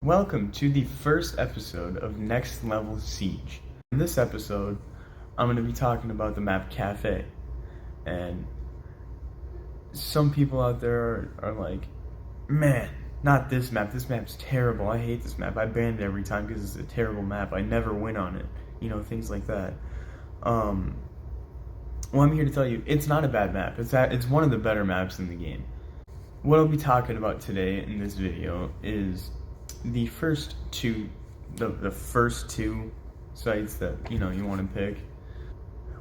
Welcome to the first episode of Next Level Siege. In this episode, I'm going to be talking about the map Kafe. And some people out there are like, man, not this map. This map's terrible. I hate this map. I ban it every time because it's a terrible map. I never win on it. You know, things like that. Well, I'm here to tell you, it's not a bad map. It's one of the better maps in the game. What I'll be talking about today in this video is the first two sites that you want to pick,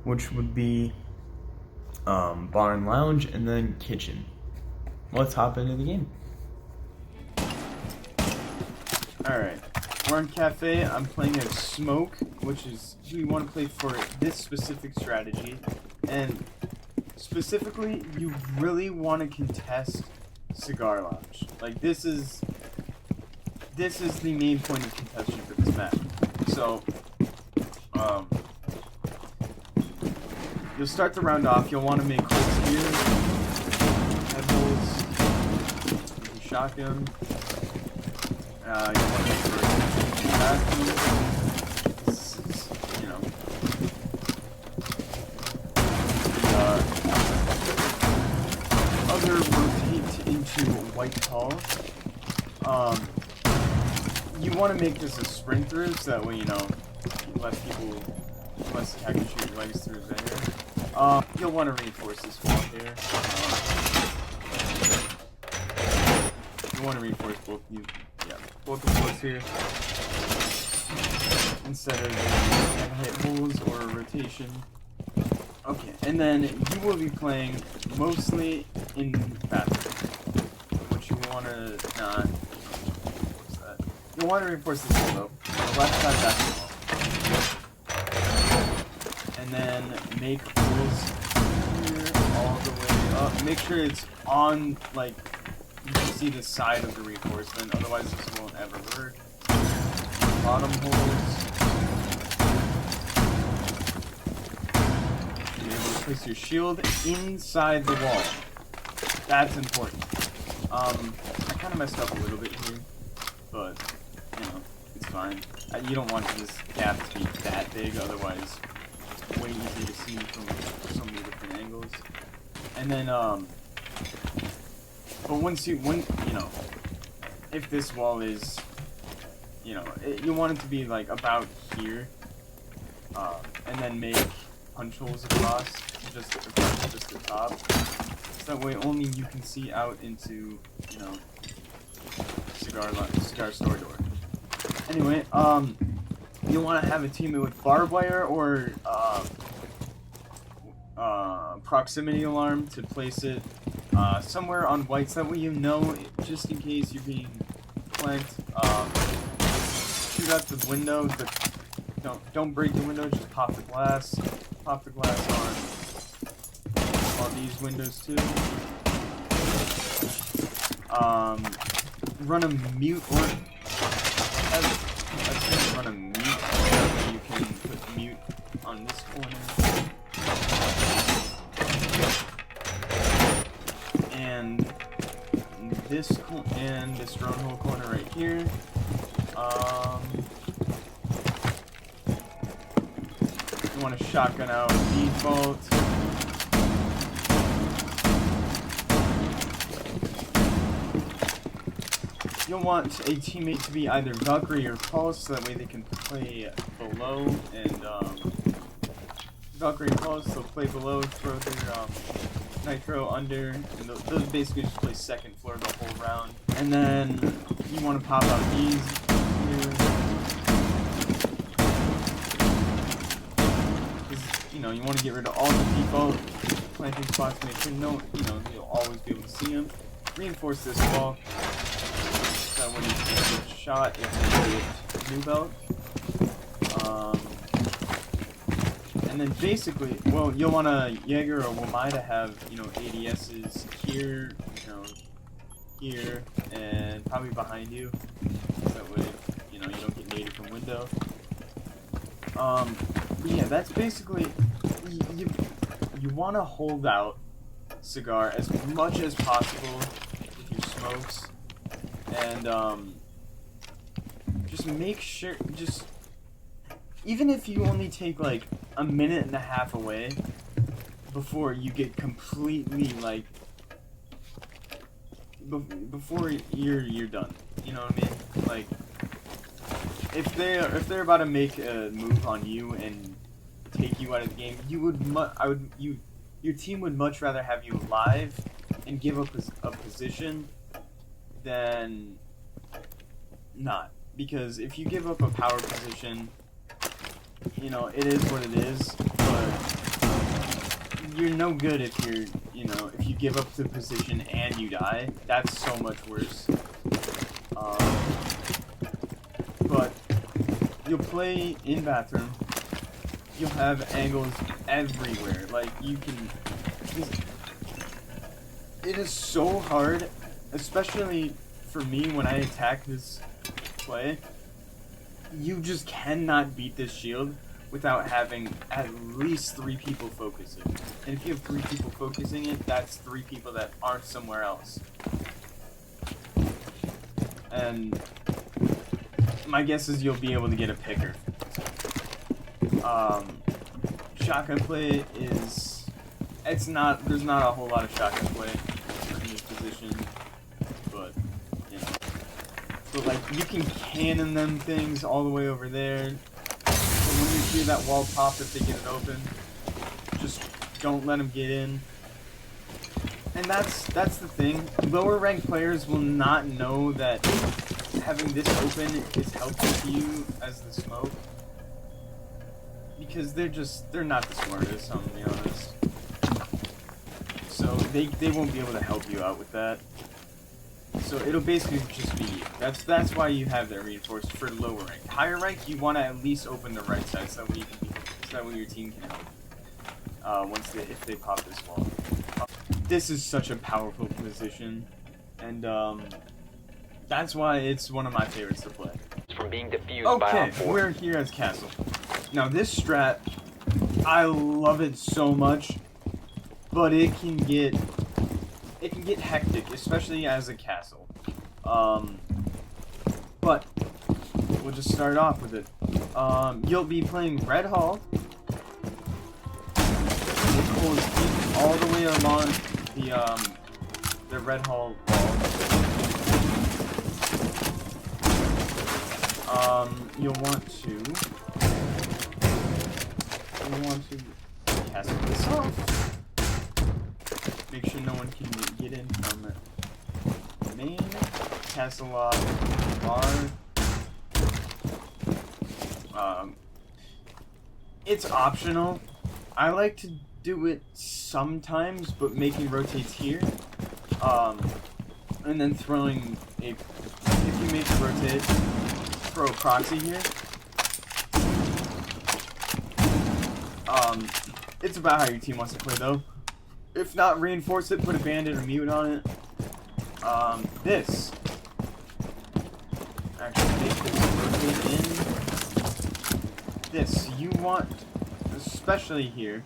which would be bar and lounge and then kitchen. Let's hop into the game. Alright, we're on Kafe. I'm playing as Smoke, which is who you want to play for this specific strategy. And specifically, you really want to contest Cigar Lounge. Like, this is the main point of contention for this map. So, you'll start the round off. You'll want to make holes here, head holes, maybe shotgun. You want to make for a bathroom. This is, other rotate into white tall. You want to make this a sprint through, so that way, less attackers shoot your legs through there. You'll want to reinforce this wall here. You want to reinforce both the floors here. Instead of hit holes or rotation. Okay, and then you will be playing mostly in bathroom, which you want to not. You'll want to reinforce this wall though. The left side back wall. And then make holes here all the way up. Make sure it's on, like, you can see the side of the reinforcement, otherwise this won't ever work. Bottom holes. Be able to place your shield inside the wall. That's important. I kind of messed up a little bit here, but it's fine. You don't want this gap to be that big, otherwise it's way easier to see from so many different angles. And then, but if this wall is, you want it to be like about here, and then make punch holes across, just the top. So that way only you can see out into, cigar store door. Anyway, you want to have a teammate with barbed wire or proximity alarm to place it somewhere on whites. That way just in case you're being flanked. Shoot out the window, but don't break the window. Just pop the glass. Pop the glass on all these windows too. Run a mute or run a mute. You can put mute on this corner. And this drone hole corner right here. You want to shotgun out default. You'll want a teammate to be either Valkyrie or Pulse, so that way they can play below, and Valkyrie and Pulse, they'll play below, throw their nitro under, and those basically just play second floor the whole round. And then you want to pop out these here. Because, you want to get rid of all the default planting spots, make sure you'll always be able to see them. Reinforce this wall. So when you get shot, it's a new belt. And then basically, well, you'll want a Jaeger or Wamai to have, ADSs here, here, and probably behind you. So that way, you don't get naded from window. But yeah, that's basically, you want to hold out Cigar as much as possible with your smokes. And just make sure, even if you only take like a minute and a half away before you get completely like, before you're done, you know what I mean? Like, if they're about to make a move on you and take you out of the game, your team would much rather have you alive and give up a position than not. Because if you give up a power position, you know, it is what it is, but you're no good if if you give up the position and you die. That's so much worse. But you'll play in bathroom, you'll have angles everywhere, like it is so hard, especially for me when I attack this play. You just cannot beat this shield without having at least 3 people focusing. And if you have 3 people focusing it, that's 3 people that aren't somewhere else. And my guess is you'll be able to get a picker. Shotgun play is... there's not a whole lot of shotgun play in this position, but, you know. But, like, you can cannon them things all the way over there. So when you hear that wall pop, if they get it open, just don't let them get in. And that's the thing. Lower ranked players will not know that having this open is helpful to you as the smoke. Because they're not the smartest, I'm gonna be honest. So they won't be able to help you out with that. So it'll basically just be you. That's why you have that reinforced for lower rank. Higher rank, you want to at least open the right side so that way your team can help. If they pop this wall. This is such a powerful position, and that's why it's one of my favorites to play. From being defused by okay, we're here as Castle. Now this strat, I love it so much, but it can get hectic, especially as a Castle. But we'll just start off with it. You'll be playing Red Hall. It pulls all the way along the Red Hall wall. You'll want to cast this off. Make sure no one can get in from the main. Castle off bar. It's optional. I like to do it sometimes, but making rotates here. And then throwing if you make a rotate, throw a proxy here. It's about how your team wants to play though. If not, reinforce it, put a bandit or mute on it. Actually make this rotate in. This, you want, especially here,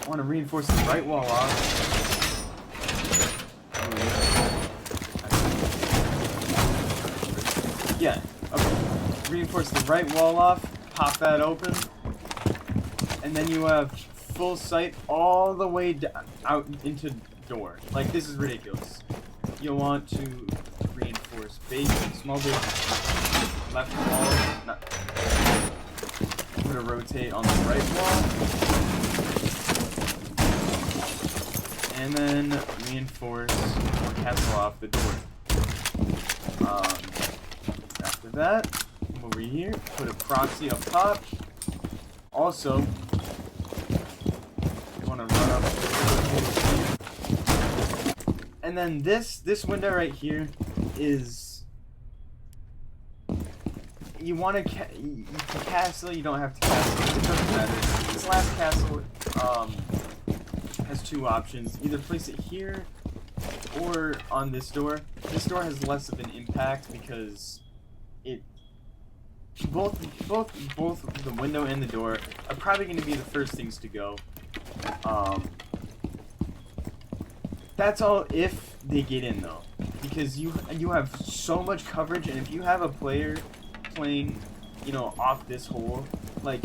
want to reinforce the right wall off. Yeah, okay. Reinforce the right wall off, pop that open, and then you have full sight all the way out into door. Like, this is ridiculous. You'll want to reinforce base, small base, left wall, not, put a rotate on the right wall, and then reinforce or castle off the door. After that, come over here, put a proxy up top. Also, you want to run up, and then this window right here is, you want to castle. You don't have to castle. It doesn't matter. This last castle has 2 options: either place it here or on this door. This door has less of an impact because both the window and the door are probably going to be the first things to go. That's all if they get in though. because you have so much coverage, and if you have a player playing, you know, off this hole, like,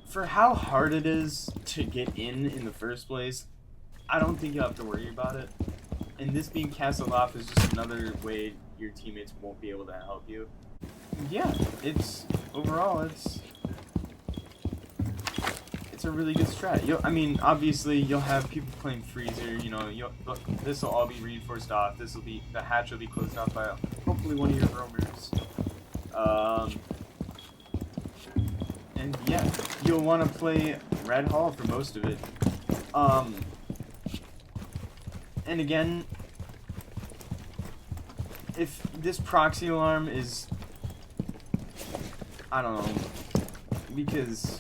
for how hard it is to get in the first place, I don't think you'll have to worry about it. And this being castled off is just another way your teammates won't be able to help you. Yeah, overall it's a really good strat. I mean, obviously you'll have people playing freezer. You know, this will all be reinforced off. The hatch will be closed off by hopefully one of your roamers. And yeah, you'll want to play Red Hall for most of it. And again, if this proxy alarm is, I don't know, because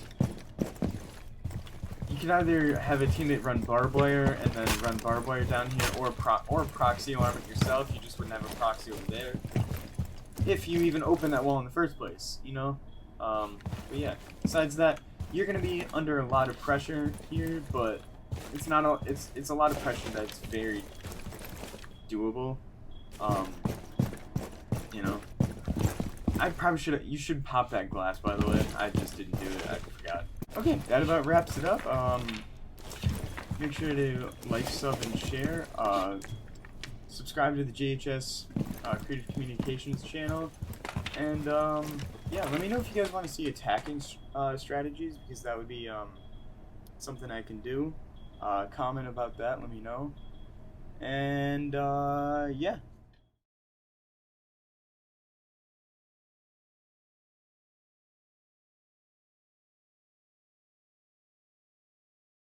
you could either have a teammate run barbed wire and then run barbed wire down here, or proxy alarm it yourself. You just wouldn't have a proxy over there if you even open that wall in the first place, you know? But yeah, besides that, you're gonna be under a lot of pressure here, but it's not it's a lot of pressure that's very doable. You know, you should pop that glass, by the way. I just didn't do it, I forgot. Okay, that about wraps it up. Make sure to like, sub, and share. Subscribe to the JHS Creative Communications channel. And, yeah, let me know if you guys want to see attacking strategies, because that would be something I can do. Comment about that, let me know. And, yeah.